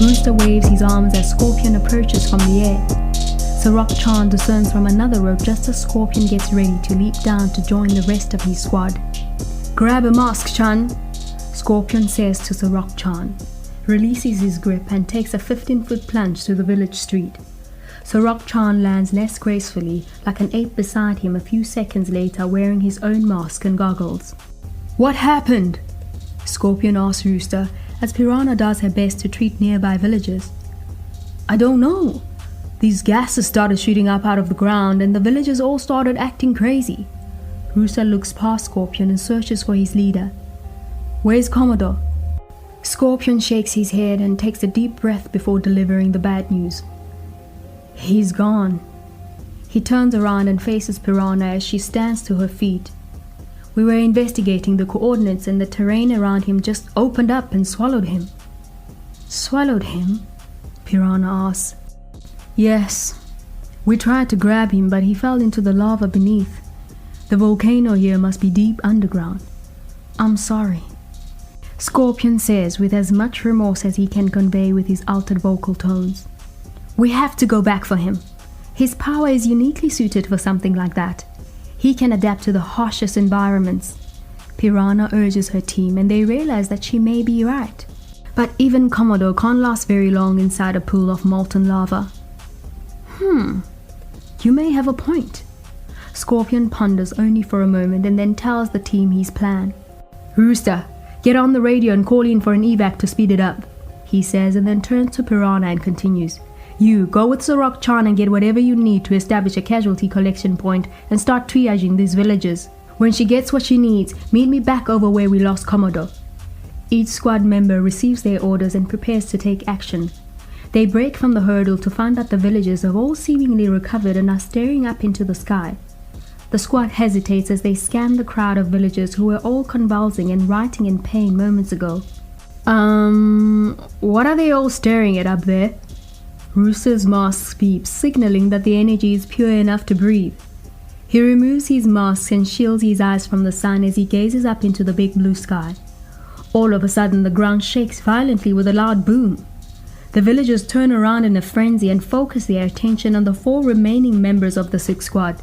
Rooster waves his arms as Scorpion approaches from the air. Sarok Chan discerns from another rope just as Scorpion gets ready to leap down to join the rest of his squad. "Grab a mask, Chan," Scorpion says to Sarok Chan, releases his grip and takes a 15-foot plunge to the village street. Sarok Chan lands less gracefully, like an ape beside him a few seconds later wearing his own mask and goggles. "What happened?" Scorpion asks Rooster, as Piranha does her best to treat nearby villagers. "I don't know. These gases started shooting up out of the ground and the villagers all started acting crazy." Rooster looks past Scorpion and searches for his leader. "Where's Commodore?" Scorpion shakes his head and takes a deep breath before delivering the bad news. "He's gone." He turns around and faces Piranha as she stands to her feet. "We were investigating the coordinates and the terrain around him just opened up and swallowed him." "Swallowed him?" Piranha asks. "Yes. We tried to grab him, but he fell into the lava beneath. The volcano here must be deep underground. I'm sorry," Scorpion says with as much remorse as he can convey with his altered vocal tones. "We have to go back for him. His power is uniquely suited for something like that. He can adapt to the harshest environments." Piranha urges her team and they realize that she may be right. But even Commodore can't last very long inside a pool of molten lava. You may have a point." Scorpion ponders only for a moment and then tells the team his plan. "Rooster, get on the radio and call in for an evac to speed it up," he says, and then turns to Piranha and continues. "You go with Sarok Chan and get whatever you need to establish a casualty collection point and start triaging these villagers. When she gets what she needs, meet me back over where we lost Commodore." Each squad member receives their orders and prepares to take action. They break from the hurdle to find that the villagers have all seemingly recovered and are staring up into the sky. The squad hesitates as they scan the crowd of villagers who were all convulsing and writhing in pain moments ago. What are they all staring at up there?" Rooster's mask beeps, signaling that the energy is pure enough to breathe. He removes his mask and shields his eyes from the sun as he gazes up into the big blue sky. All of a sudden, the ground shakes violently with a loud boom. The villagers turn around in a frenzy and focus their attention on the 4 remaining members of the SIC Squad.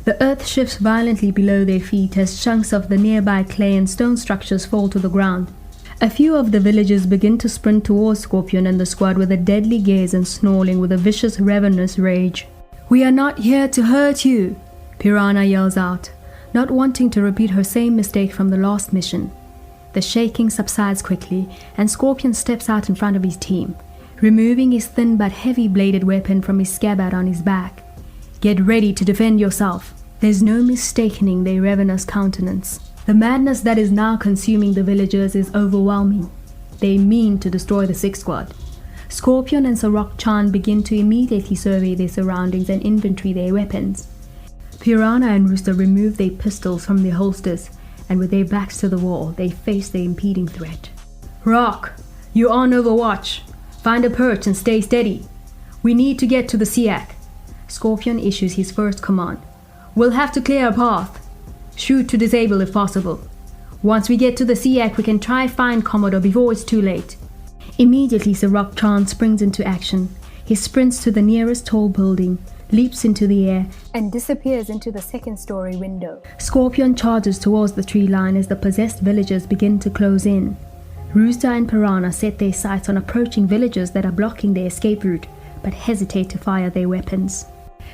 The earth shifts violently below their feet as chunks of the nearby clay and stone structures fall to the ground. A few of the villagers begin to sprint towards Scorpion and the squad with a deadly gaze and snarling with a vicious, ravenous rage. "We are not here to hurt you," Piranha yells out, not wanting to repeat her same mistake from the last mission. The shaking subsides quickly and Scorpion steps out in front of his team, removing his thin but heavy-bladed weapon from his scabbard on his back. "Get ready to defend yourself." There's no mistaking their ravenous countenance. The madness that is now consuming the villagers is overwhelming. They mean to destroy the SIC Squad. Scorpion and Sarok Chan begin to immediately survey their surroundings and inventory their weapons. Piranha and Rooster remove their pistols from their holsters, and with their backs to the wall, they face the impeding threat. "Rock, you're on overwatch. Find a perch and stay steady. We need to get to the SIC." Scorpion issues his first command. "We'll have to clear a path. Shoot to disable if possible. Once we get to the SIC, we can try find Commodore before it's too late." Immediately, Sarok Chan springs into action. He sprints to the nearest tall building, leaps into the air, and disappears into the second-story window. Scorpion charges towards the tree line as the possessed villagers begin to close in. Rooster and Piranha set their sights on approaching villagers that are blocking their escape route, but hesitate to fire their weapons.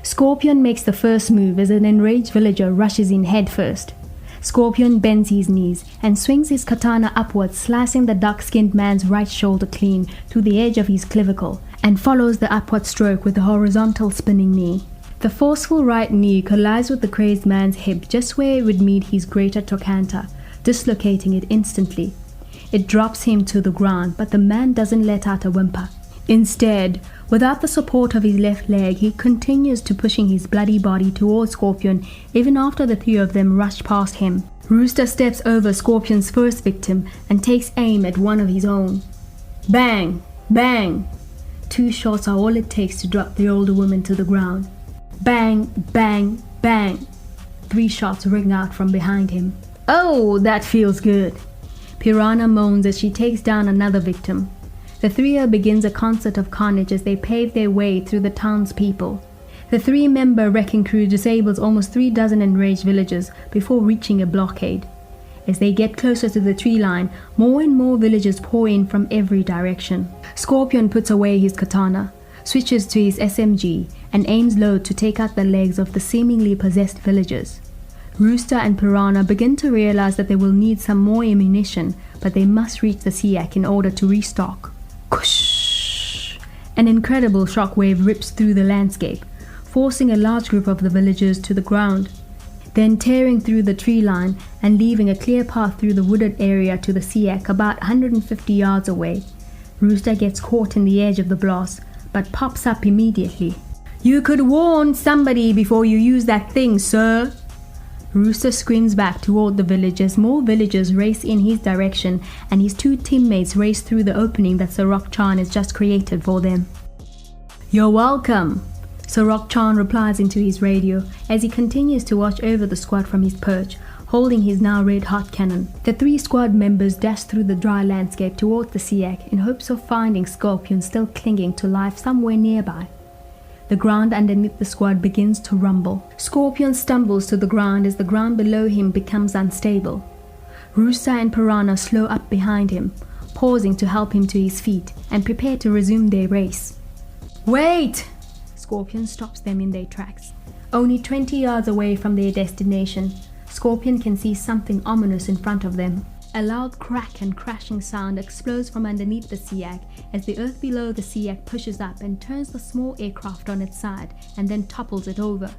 Scorpion makes the first move as an enraged villager rushes in headfirst. Scorpion bends his knees and swings his katana upwards, slicing the dark-skinned man's right shoulder clean through the edge of his clavicle, and follows the upward stroke with a horizontal spinning knee. The forceful right knee collides with the crazed man's hip just where it would meet his greater trochanter, dislocating it instantly. It drops him to the ground, but the man doesn't let out a whimper. Instead, without the support of his left leg, he continues to pushing his bloody body towards Scorpion even after the 3 of them rush past him. Rooster steps over Scorpion's first victim and takes aim at one of his own. Bang! Bang! 2 shots are all it takes to drop the older woman to the ground. Bang, bang, bang! 3 shots ring out from behind him. Oh, that feels good! Piranha moans as she takes down another victim. The trio begins a concert of carnage as they pave their way through the townspeople. The 3-member wrecking crew disables almost 3 dozen enraged villagers before reaching a blockade. As they get closer to the tree line, more and more villagers pour in from every direction. Scorpion puts away his katana, switches to his SMG, and aims low to take out the legs of the seemingly possessed villagers. Rooster and Piranha begin to realize that they will need some more ammunition, but they must reach the SIC in order to restock. Kush! An incredible shockwave rips through the landscape, forcing a large group of the villagers to the ground, then tearing through the tree line and leaving a clear path through the wooded area to the SIC about 150 yards away. Rooster gets caught in the edge of the blast, but pops up immediately. "You could warn somebody before you use that thing, sir!" Rooster screams back toward the village as more villagers race in his direction and his 2 teammates race through the opening that Sorok Chan has just created for them. "You're welcome," Sorok Chan replies into his radio as he continues to watch over the squad from his perch, holding his now red-hot cannon. The 3 squad members dash through the dry landscape toward the SIC in hopes of finding Scorpion still clinging to life somewhere nearby. The ground underneath the squad begins to rumble. Scorpion stumbles to the ground as the ground below him becomes unstable. Rooster and Piranha slow up behind him, pausing to help him to his feet and prepare to resume their race. "Wait!" Scorpion stops them in their tracks. Only 20 yards away from their destination, Scorpion can see something ominous in front of them. A loud crack and crashing sound explodes from underneath the SIC as the earth below the SIC pushes up and turns the small aircraft on its side and then topples it over.